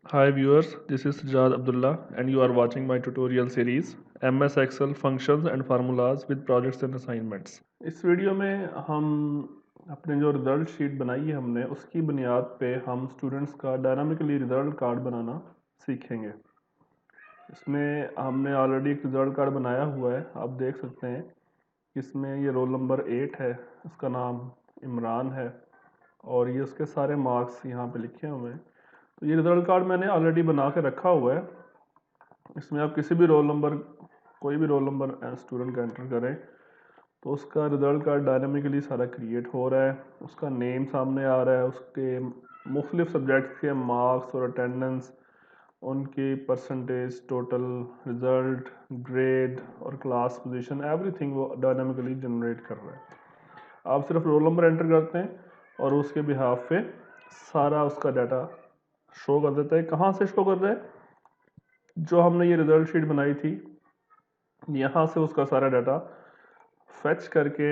Hi viewers, this is Sajad Abdullah and you are watching my tutorial series MS Excel Functions and Formulas with Projects and Assignments। इस video में हम अपने जो result sheet बनाई है हमने उसकी बुनियाद पे हम स्टूडेंट्स का डायनामिकली रिज़ल्ट कार्ड बनाना सीखेंगे। इसमें हमने ऑलरेडी एक रिज़ल्ट कार्ड बनाया हुआ है, आप देख सकते हैं। इसमें ये रोल नंबर 8 है, उसका नाम इमरान है और ये उसके सारे मार्क्स यहाँ पे लिखे हुए हैं। तो ये रिज़ल्ट कार्ड मैंने ऑलरेडी बना के रखा हुआ है। इसमें आप किसी भी रोल नंबर, कोई भी रोल नंबर स्टूडेंट का एंटर करें तो उसका रिज़ल्ट कार्ड डायनामिकली सारा क्रिएट हो रहा है, उसका नेम सामने आ रहा है, उसके मुख्तलिफ सब्जेक्ट्स के मार्क्स और अटेंडेंस, उनकी परसेंटेज, टोटल रिज़ल्ट, ग्रेड और क्लास पोजीशन, एवरीथिंग वो डायनामिकली जनरेट कर रहा है। आप सिर्फ रोल नंबर एंटर करते हैं और उसके बिहाफ पे सारा उसका डाटा शो कर देता है। कहाँ से शो कर रहा है? जो हमने ये रिज़ल्ट शीट बनाई थी यहाँ से उसका सारा डाटा फेच करके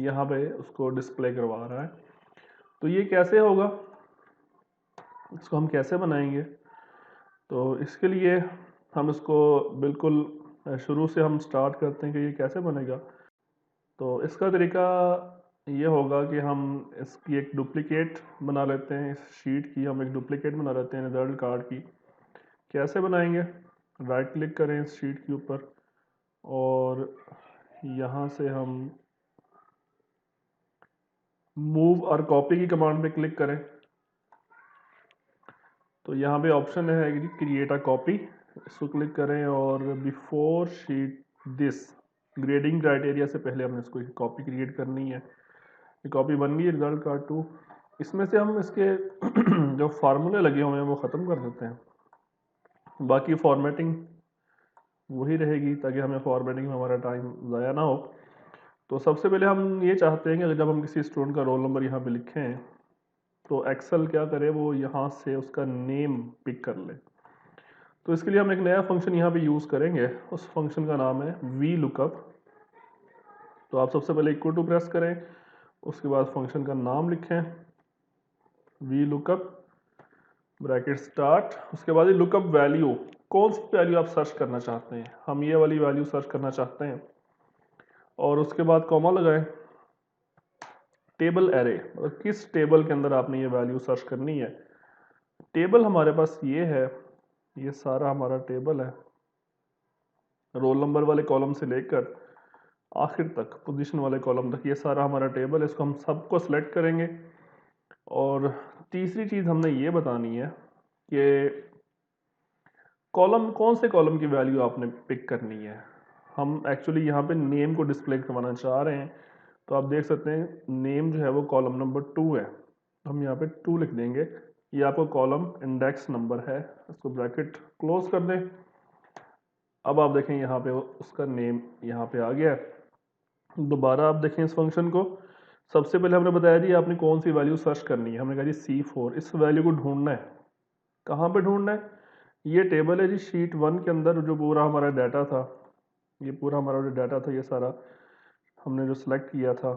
यहाँ पे उसको डिस्प्ले करवा रहा है। तो ये कैसे होगा, इसको हम कैसे बनाएंगे? तो इसके लिए हम इसको बिल्कुल शुरू से हम स्टार्ट करते हैं कि ये कैसे बनेगा। तो इसका तरीका ये होगा कि हम इसकी एक डुप्लीकेट बना लेते हैं, इस शीट की हम एक डुप्लीकेट बना लेते हैं रिज़ल्ट कार्ड की। कैसे बनाएंगे? राइट क्लिक करें इस शीट के ऊपर और यहाँ से हम मूव और कॉपी की कमांड पे क्लिक करें तो यहाँ पे ऑप्शन है कि क्रिएट अ कॉपी, इसको क्लिक करें और before sheet this grading criteria से पहले हमने इसको एक कॉपी क्रिएट करनी है। ये कॉपी बन गई रिजल्ट कार्ड 2। इसमें से हम इसके जो फार्मूले लगे हुए हैं वो ख़त्म कर देते हैं, बाकी फॉर्मेटिंग वही रहेगी ताकि हमें फॉर्मेटिंग में हमारा टाइम ज़ाया ना हो। तो सबसे पहले हम ये चाहते हैं कि जब हम किसी स्टूडेंट का रोल नंबर यहाँ पे लिखें तो एक्सेल क्या करे, वो यहाँ से उसका नेम पिक कर ले। तो इसके लिए हम एक नया फंक्शन यहाँ पे यूज़ करेंगे, उस फंक्शन का नाम है वी लुकअप। तो आप सबसे पहले इक्वल टू प्रेस करें, उसके बाद फंक्शन का नाम लिखें वी लुकअप ब्रैकेट स्टार्ट। उसके बाद ये लुकअप वैल्यू, कौन सी वैल्यू आप सर्च करना चाहते हैं, हम ये वाली वैल्यू सर्च करना चाहते हैं और उसके बाद कॉमा लगाएं। टेबल एरे, मतलब किस टेबल के अंदर आपने ये वैल्यू सर्च करनी है। टेबल हमारे पास ये है, ये सारा हमारा टेबल है, रोल नंबर वाले कॉलम से लेकर आखिर तक पोजीशन वाले कॉलम तक ये सारा हमारा टेबल है। इसको हम सबको सेलेक्ट करेंगे और तीसरी चीज़ हमने ये बतानी है कि कॉलम, कौन से कॉलम की वैल्यू आपने पिक करनी है। हम एक्चुअली यहाँ पे नेम को डिस्प्ले करवाना चाह रहे हैं, तो आप देख सकते हैं नेम जो है वो कॉलम नंबर 2 है, तो हम यहाँ पे 2 लिख देंगे। ये आपको कॉलम इंडेक्स नंबर है, इसको ब्रैकेट क्लोज कर दें। अब आप देखें यहाँ पे उसका नेम यहाँ पे आ गया है। दोबारा आप देखें इस फंक्शन को, सबसे पहले हमने बताया जी आपने कौन सी वैल्यू सर्च करनी है, हमने कहा जी C4। इस वैल्यू को ढूंढना है, कहाँ पे ढूंढना है? ये टेबल है जी शीट 1 के अंदर, जो पूरा हमारा डाटा था, ये पूरा हमारा जो डाटा था, ये सारा हमने जो सिलेक्ट किया था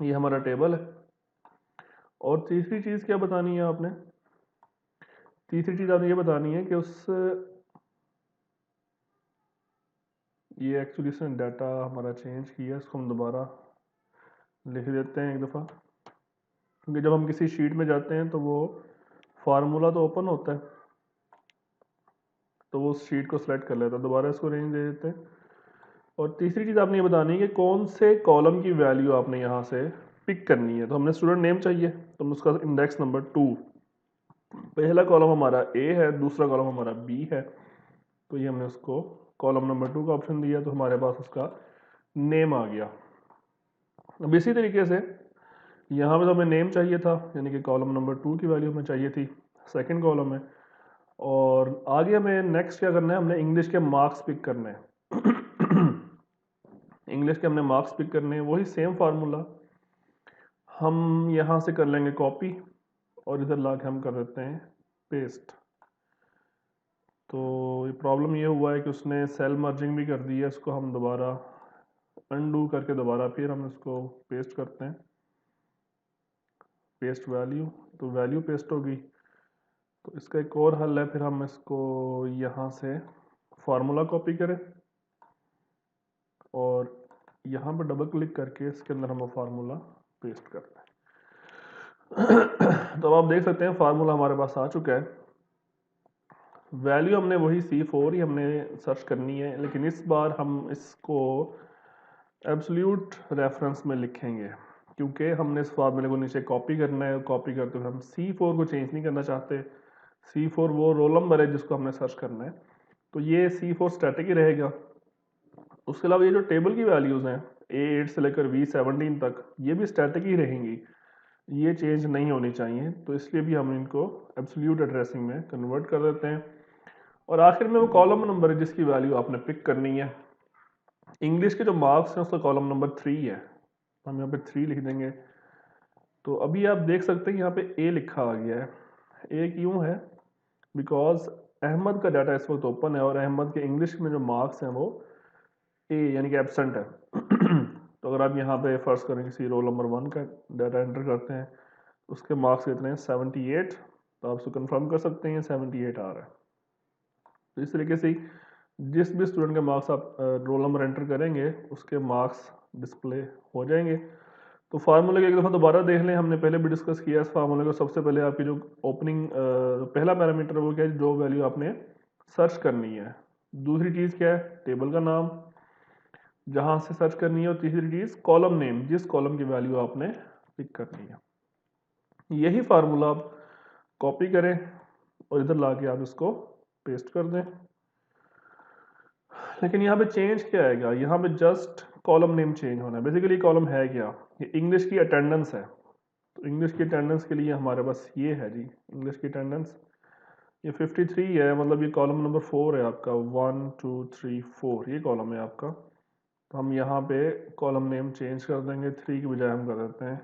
ये हमारा टेबल है। और तीसरी चीज़ क्या बतानी है आपने? तीसरी चीज़ आपने ये बतानी है कि उस, ये एक्चुअली इसने डाटा हमारा चेंज किया, इसको हम दोबारा लिख देते हैं एक दफ़ा, क्योंकि जब हम किसी शीट में जाते हैं तो वो फार्मूला तो ओपन होता है, तो वो उस शीट को सिलेक्ट कर लेता है। दोबारा इसको रेंज दे देते हैं। और तीसरी चीज़ आपने ये बतानी है कि कौन से कॉलम की वैल्यू आपने यहाँ से पिक करनी है। तो हमने स्टूडेंट नेम चाहिए, तो हम उसका इंडेक्स नंबर 2, पहला कॉलम हमारा A है, दूसरा कॉलम हमारा B है, तो ये हमने उसको कॉलम नंबर 2 का ऑप्शन दिया, तो हमारे पास उसका नेम आ गया। अब इसी तरीके से यहाँ पे तो हमें नेम चाहिए था, यानी कि कॉलम नंबर 2 की वैल्यू हमें चाहिए थी, सेकंड कॉलम में। और आगे हमें नेक्स्ट क्या करना है, हमने इंग्लिश के मार्क्स पिक करने हैं इंग्लिश के हमने मार्क्स पिक करने हैं, वही सेम फार्मूला हम यहाँ से कर लेंगे कॉपी और इधर ला के हम कर देते हैं पेस्ट। तो ये प्रॉब्लम ये हुआ है कि उसने सेल मर्जिंग भी कर दी है, इसको हम दोबारा अनडू करके दोबारा फिर हम इसको पेस्ट करते हैं, पेस्ट वैल्यू, तो वैल्यू पेस्ट होगी। तो इसका एक और हल है, फिर हम इसको यहाँ से फार्मूला कॉपी करें और यहाँ पर डबल क्लिक करके इसके अंदर हम फार्मूला पेस्ट करते हैं। तो अब आप देख सकते हैं फार्मूला हमारे पास आ चुका है। वैल्यू हमने वही C4 ही हमने सर्च करनी है, लेकिन इस बार हम इसको एब्सोल्यूट रेफरेंस में लिखेंगे क्योंकि हमने इस फार्मूले को नीचे कॉपी करना है। कॉपी करते हुए हम C4 को चेंज नहीं करना चाहते। C4 वो रोल नंबर है जिसको हमने सर्च करना है, तो ये C4 स्टैटिक ही रहेगा। उसके अलावा ये जो टेबल की वैल्यूज़ हैं A8 से लेकर V17 तक, ये भी स्टैटिक ही रहेंगी, ये चेंज नहीं होनी चाहिए। तो इसलिए भी हम इनको एब्सोल्यूट एड्रेसिंग में कन्वर्ट कर देते हैं। और आखिर में वो कॉलम नंबर है जिसकी वैल्यू आपने पिक करनी है। इंग्लिश के जो मार्क्स हैं उसका कॉलम नंबर 3 है, हम यहाँ पे 3 लिख देंगे। तो अभी आप देख सकते हैं यहाँ पे A लिखा आ गया है। A क्यों है? बिकॉज अहमद का डाटा इस वक्त ओपन है और अहमद के इंग्लिश में जो मार्क्स हैं वो A यानी कि एब्सेंट है। तो अगर आप यहाँ पे फर्स्ट करें किसी रोल नंबर 1 का डाटा एंटर करते हैं, उसके मार्क्स कितने हैं? 78। तो आप उसको कंफर्म कर सकते हैं 78 आ रहा है। तो इस तरीके से जिस भी स्टूडेंट के मार्क्स आप रोल नंबर एंटर करेंगे उसके मार्क्स डिस्प्ले हो जाएंगे। तो फार्मूले को एक दफ़ा दोबारा देख लें, हमने पहले भी डिस्कस किया इस फार्मूले को। सबसे पहले आपकी जो ओपनिंग पहला पैरामीटर वो क्या है? जो वैल्यू आपने सर्च करनी है। दूसरी चीज़ क्या है? टेबल का नाम जहाँ से सर्च करनी है। और तीसरी चीज़ कॉलम नेम, जिस कॉलम की वैल्यू आपने पिक करनी है। यही फार्मूला आप कॉपी करें और इधर ला के आप इसको पेस्ट कर दें। लेकिन यहाँ पे चेंज क्या आएगा? यहाँ पे जस्ट कॉलम नेम चेंज होना है। बेसिकली कॉलम है क्या? ये इंग्लिश की अटेंडेंस है। तो इंग्लिश की अटेंडेंस के लिए हमारे पास ये है जी, इंग्लिश की अटेंडेंस ये 53 है, मतलब ये कॉलम नंबर 4 है आपका। 1 2 3 4 ये कॉलम है आपका। तो हम यहाँ पे कॉलम नेम चेंज कर देंगे, 3 की बजाय हम कर देते हैं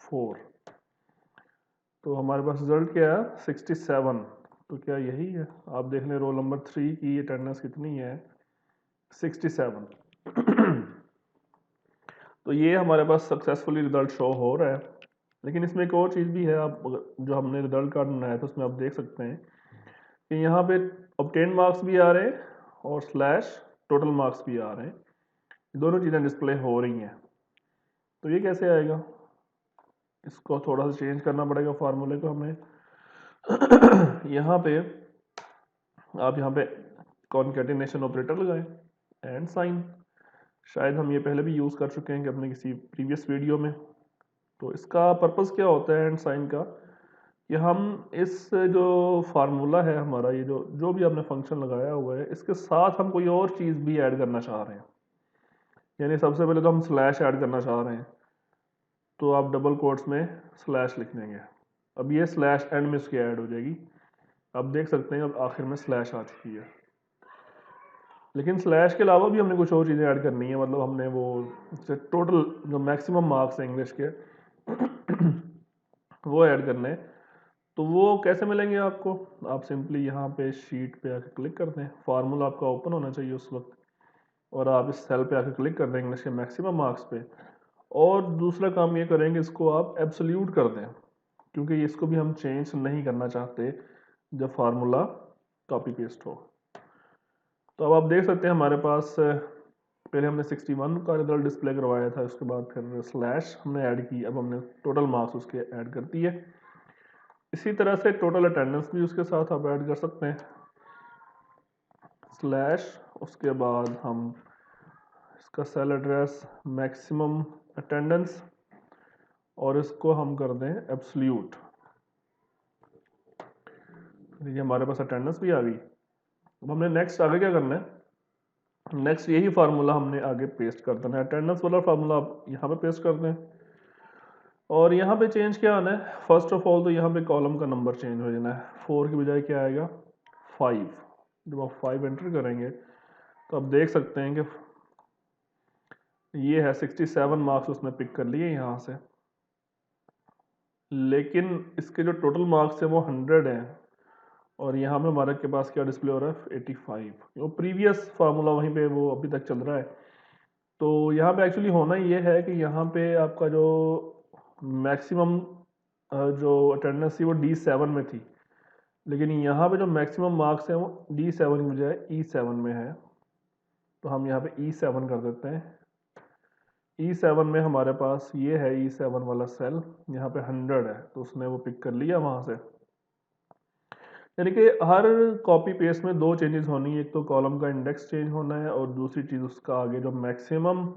4। तो हमारे पास रिजल्ट क्या है? 67। तो क्या यही है? आप देख लें रोल नंबर 3 की अटेंडेंस कितनी है? 67। तो ये हमारे पास सक्सेसफुली रिजल्ट शो हो रहा है। लेकिन इसमें एक और चीज़ भी है, आप जो हमने रिजल्ट कार्ड बनाया था उसमें आप देख सकते हैं कि यहाँ पे ऑब्टेन मार्क्स भी आ रहे हैं और स्लैश टोटल मार्क्स भी आ रहे हैं। दोनों चीज़ें डिस्प्ले हो रही हैं। तो ये कैसे आएगा? इसको थोड़ा सा चेंज करना पड़ेगा फार्मूले को हमें। यहाँ पे आप यहाँ पे कॉनकैटिनेशन ऑपरेटर लगाएं एंड साइन। शायद हम ये पहले भी यूज़ कर चुके हैं कि अपने किसी प्रीवियस वीडियो में। तो इसका पर्पस क्या होता है एंड साइन का? कि हम इस जो फार्मूला है हमारा, ये जो भी आपने फंक्शन लगाया हुआ है, इसके साथ हम कोई और चीज़ भी ऐड करना चाह रहे हैं। यानी सबसे पहले तो हम स्लैश ऐड करना चाह रहे हैं, तो आप डबल कोट्स में स्लैश लिख देंगे। अब ये स्लैश एंड में उसकी ऐड हो जाएगी। आप देख सकते हैं अब आखिर में स्लैश आ चुकी है। लेकिन स्लैश के अलावा भी हमने कुछ और चीज़ें ऐड करनी है। मतलब हमने वो टोटल जो मैक्सिमम मार्क्स हैं इंग्लिश के वो ऐड करने हैं। तो वो कैसे मिलेंगे आपको? आप सिंपली यहाँ पे शीट पे आके क्लिक कर दें। फार्मूला आपका ओपन होना चाहिए उस वक्त, और आप इस सेल पे आके क्लिक कर दें इंग्लिश के मैक्सिमम मार्क्स पे। और दूसरा काम ये करेंगे, इसको आप एब्सोल्यूट कर दें, क्योंकि इसको भी हम चेंज नहीं करना चाहते जब फार्मूला कॉपी पेस्ट हो। तो अब आप देख सकते हैं हमारे पास पहले हमने 61 का रिजल्ट डिस्प्ले करवाया था, उसके बाद फिर स्लैश हमने ऐड की, अब हमने टोटल मार्क्स उसके ऐड कर दिए। इसी तरह से टोटल अटेंडेंस भी उसके साथ आप ऐड कर सकते हैं, स्लैश, उसके बाद हम इसका सेल एड्रेस मैक्सिमम अटेंडेंस और इसको हम कर दें एब्सोल्यूट। ये हमारे पास अटेंडेंस भी आ गई। अब हमने नेक्स्ट आगे क्या करना है? नेक्स्ट यही फार्मूला हमने आगे पेस्ट कर देना है। अटेंडेंस वाला फार्मूला आप यहाँ पे पेस्ट कर दें और यहाँ पे चेंज क्या आना है? फर्स्ट ऑफ ऑल तो यहाँ पे कॉलम का नंबर चेंज हो जाना है। 4 की बजाय क्या आएगा? 5। जब आप 5 एंटर करेंगे तो आप देख सकते हैं कि ये है 67 मार्क्स उसने पिक कर लिए यहाँ से, लेकिन इसके जो टोटल मार्क्स है वो 100 हैं और यहाँ पे हमारे के पास क्या डिस्प्ले हो रहा है? 85। वो प्रीवियस फार्मूला वहीं पे वो अभी तक चल रहा है। तो यहाँ पे एक्चुअली होना ये है कि यहाँ पे आपका जो मैक्सिमम जो अटेंडेंस थी वो D7 में थी, लेकिन यहाँ पे जो मैक्सिमम मार्क्स हैं वो D7 की बजाय E7 में है, तो हम यहाँ पे E7 कर देते हैं। E7 में हमारे पास ये है E7 वाला सेल, यहाँ पे 100 है, तो उसने वो पिक कर लिया वहाँ से। यानी कि हर कॉपी पेस्ट में दो चेंजेस होनी है, एक तो कॉलम का इंडेक्स चेंज होना है और दूसरी चीज़ उसका आगे जो मैक्सिमम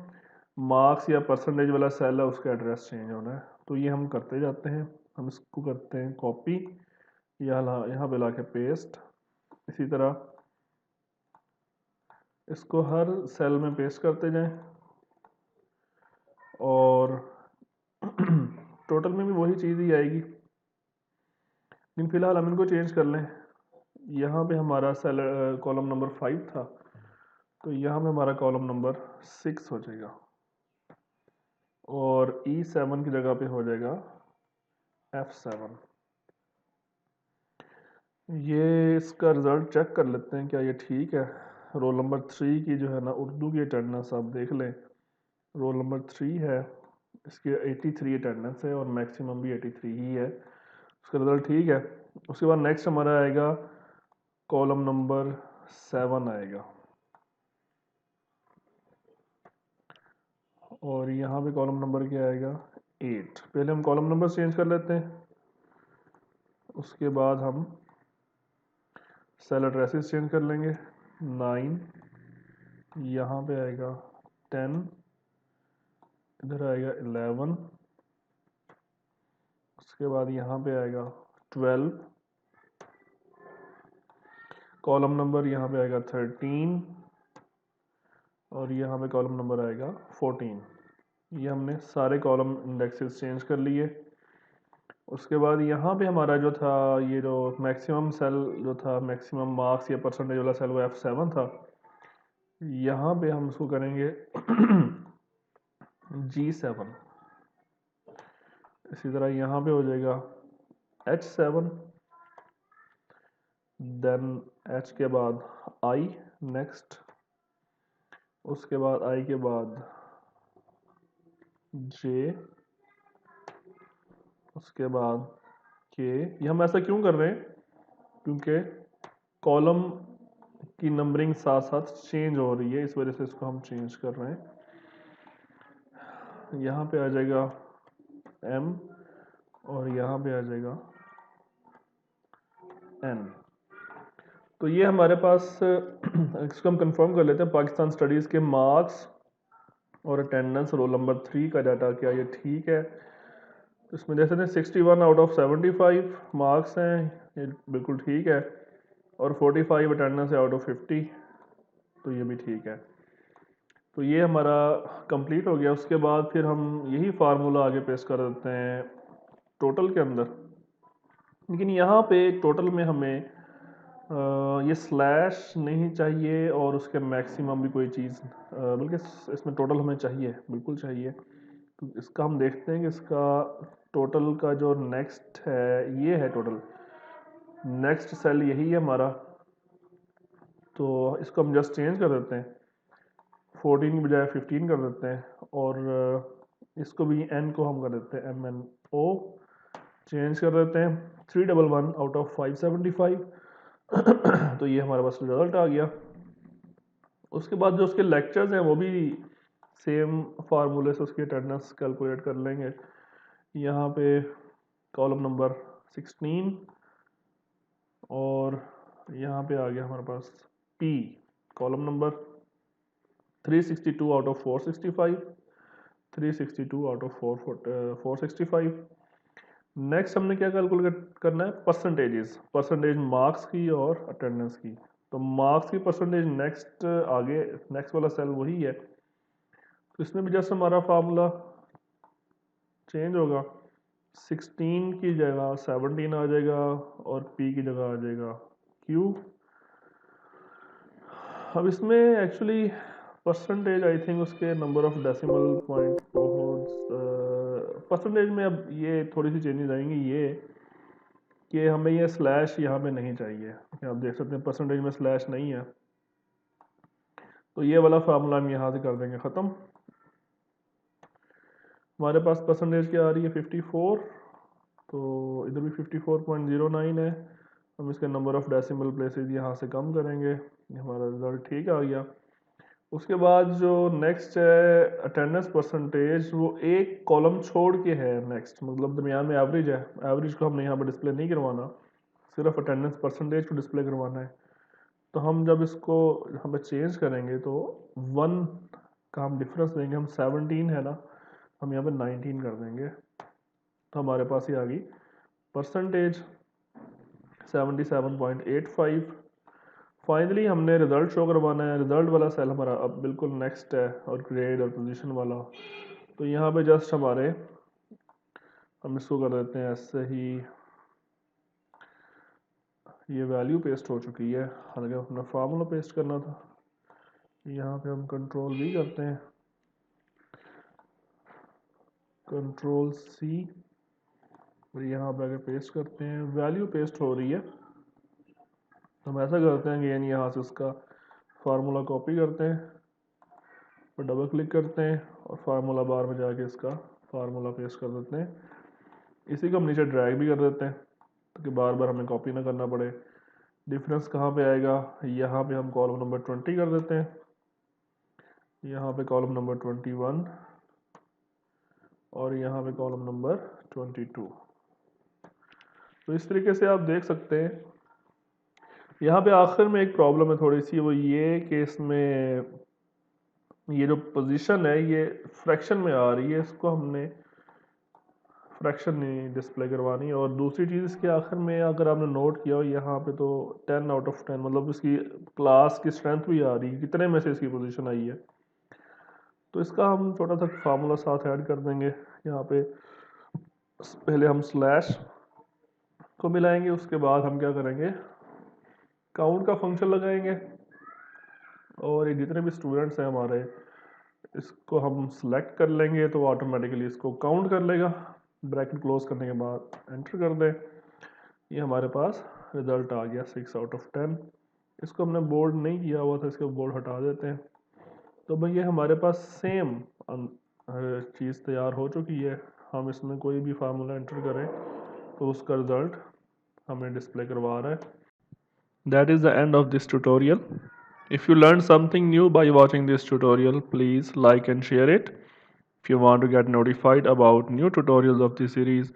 मार्क्स या परसेंटेज वाला सेल है उसका एड्रेस चेंज होना है। तो ये हम करते जाते हैं, हम इसको करते हैं कॉपी, यहाँ पे ला के पेस्ट। इसी तरह इसको हर सेल में पेस्ट करते जाएं और टोटल में भी वही चीज़ ही आएगी, लेकिन फिलहाल हम इनको चेंज कर लें। यहाँ पे हमारा सेल कॉलम नंबर 5 था, तो यहाँ पे हमारा कॉलम नंबर 6 हो जाएगा और E7 की जगह पे हो जाएगा F7। ये इसका रिज़ल्ट चेक कर लेते हैं क्या ये ठीक है। रोल नंबर 3 की जो है ना उर्दू की अटेंडेंस आप देख लें, रोल नंबर 3 है, इसकी 83 अटेंडेंस है और मैक्सिमम भी 83 ही है, उसका रिज़ल्ट ठीक है। उसके बाद नेक्स्ट हमारा आएगा कॉलम नंबर 7 आएगा और यहाँ पे कॉलम नंबर क्या आएगा 8। पहले हम कॉलम नंबर चेंज कर लेते हैं, उसके बाद हम सेल एड्रेसेस चेंज कर लेंगे। 9 यहाँ पे आएगा 10, इधर आएगा 11, उसके बाद यहाँ पे आएगा 12, कॉलम नंबर यहाँ पे आएगा 13 और यहाँ पे कॉलम नंबर आएगा 14। ये हमने सारे कॉलम इंडेक्सेस चेंज कर लिए। उसके बाद यहाँ पे हमारा जो था ये जो मैक्सिमम सेल जो था, मैक्सिमम मार्क्स या परसेंटेज वाला सेल वो F7 था, यहाँ पे हम उसको करेंगे G7। इसी तरह यहाँ पे हो जाएगा H7, देन H के बाद I नेक्स्ट, उसके बाद I के बाद J, उसके बाद K। ये हम ऐसा क्यों कर रहे हैं, क्योंकि कॉलम की नंबरिंग साथ साथ चेंज हो रही है, इस वजह से इसको हम चेंज कर रहे हैं। यहाँ पे आ जाएगा M और यहाँ पे आ जाएगा N। तो ये हमारे पास इसको हम कंफर्म कर लेते हैं, पाकिस्तान स्टडीज़ के मार्क्स और अटेंडेंस रोल नंबर 3 का डाटा क्या ये ठीक है। तो इसमें देख सकते हैं 61 आउट ऑफ 75 मार्क्स हैं, ये बिल्कुल ठीक है, और 45 अटेंडेंस है आउट ऑफ 50, तो ये भी ठीक है। तो ये हमारा कंप्लीट हो गया। उसके बाद फिर हम यही फार्मूला आगे पेश कर देते हैं टोटल के अंदर, लेकिन यहाँ पे टोटल में हमें ये स्लैश नहीं चाहिए और उसके मैक्सिमम भी कोई चीज़, बल्कि इसमें टोटल हमें चाहिए, बिल्कुल चाहिए। तो इसका हम देखते हैं कि इसका टोटल का जो नेक्स्ट है ये है टोटल, नेक्स्ट सेल यही है हमारा, तो इसको हम जस्ट चेंज कर देते हैं, 14 की बजाय 15 कर देते हैं और इसको भी n को हम कर देते हैं MNO, चेंज कर देते हैं 311 आउट ऑफ 575। तो ये हमारे पास रिजल्ट आ गया। उसके बाद जो उसके लेक्चर्स हैं वो भी सेम फार्मूले से उसकी अटेंडेंस कैलकुलेट कर लेंगे। यहाँ पे कॉलम नंबर 16 और यहाँ पे आ गया हमारे पास P, column number 362 out of 465, 362 out of 465। Next हमने क्या कैलकुलेट करना है, परसेंटेजेस, परसेंटेज मार्क्स की और अटेंडेंस की। तो मार्क्स की परसेंटेज नेक्स्ट आगे नेक्स्ट वाला सेल वही है, तो इसमें भी जस्ट हमारा फार्मूला चेंज होगा, 16 की जगह 17 आ जाएगा और P की जगह आ जाएगा Q। अब इसमें एक्चुअली परसेंटेज आई थिंक उसके number of decimal point percentage में अब ये थोड़ी सी चेंजेस आएंगी, ये कि हमें ये स्लैश यहाँ पे नहीं चाहिए, आप देख सकते हैं परसेंटेज में स्लैश नहीं है, तो ये वाला फार्मूला हम यहाँ से कर देंगे ख़त्म। हमारे पास परसेंटेज क्या आ रही है 54, तो इधर भी 54.09 है हम इसके नंबर ऑफ डेसिमल प्लेसेस यहाँ से कम करेंगे, ये हमारा रिजल्ट ठीक आ गया। उसके बाद जो नेक्स्ट है अटेंडेंस परसेंटेज, वो एक कॉलम छोड़ के है नेक्स्ट, मतलब दरमियान में एवरेज है, एवरेज को हमने यहाँ पर डिस्प्ले नहीं करवाना, सिर्फ अटेंडेंस परसेंटेज को डिस्प्ले करवाना है। तो हम जब इसको हमें चेंज करेंगे तो 1 का हम डिफरेंस देंगे, हम 17 है ना, हम यहाँ पे 19 कर देंगे, तो हमारे पास ये आ गई परसेंटेज 77.85। फाइनली हमने रिजल्ट शो करवाना है, रिजल्ट वाला सेल हमारा अब बिल्कुल नेक्स्ट है और ग्रेड और पोजीशन वाला। तो यहाँ पे जस्ट हमारे हम इसको कर देते हैं ऐसे ही, ये वैल्यू पेस्ट हो चुकी है, हमें अपना फार्मूला पेस्ट करना था। यहाँ पे हम कंट्रोल वी करते हैं, कंट्रोल सी, और यहाँ पे आगे पेस्ट करते हैं, वैल्यू पेस्ट हो रही है। हम ऐसा करते हैं कि यानी यहाँ से उसका फार्मूला कॉपी करते हैं और डबल क्लिक करते हैं और फार्मूला बार में जाके इसका फार्मूला पेस्ट कर देते हैं। इसी को हम नीचे ड्रैग भी कर देते हैं ताकि बार बार हमें कॉपी ना करना पड़े। डिफरेंस कहाँ पे आएगा, यहाँ पे हम कॉलम नंबर 20 कर देते हैं, यहाँ पे कॉलम नंबर 21 और यहाँ पे कॉलम नंबर 22। तो इस तरीके से आप देख सकते हैं। यहाँ पे आखिर में एक प्रॉब्लम है थोड़ी सी, वो ये कि इसमें ये जो पोजीशन है ये फ्रैक्शन में आ रही है, इसको हमने फ्रैक्शन नहीं डिस्प्ले करवानी। और दूसरी चीज़ इसके आखिर में अगर आपने नोट किया हो यहाँ पे तो 10 आउट ऑफ 10, मतलब इसकी क्लास की स्ट्रेंथ भी आ रही है, कितने में से इसकी पोजीशन आई है। तो इसका हम छोटा सा फार्मूला साथ ऐड कर देंगे। यहाँ पे पहले हम स्लैश को मिलाएंगे, उसके बाद हम क्या करेंगे, काउंट का फंक्शन लगाएंगे और ये जितने भी स्टूडेंट्स हैं हमारे, इसको हम सेलेक्ट कर लेंगे तो ऑटोमेटिकली इसको काउंट कर लेगा। ब्रैकेट क्लोज करने के बाद एंटर कर दें, ये हमारे पास रिजल्ट आ गया 6 आउट ऑफ 10। इसको हमने बोल्ड नहीं किया हुआ था, इसको बोल्ड हटा देते हैं। तो भाई ये हमारे पास सेम चीज़ तैयार हो चुकी है। हम इसमें कोई भी फार्मूला एंटर करें तो उसका रिजल्ट हमें डिस्प्ले करवा रहा है। That is the end of this tutorial. If you learned something new by watching this tutorial, please like and share it. If you want to get notified about new tutorials of this series,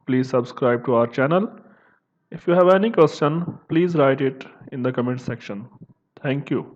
please subscribe to our channel. If you have any question, please write it in the comment section. Thank you.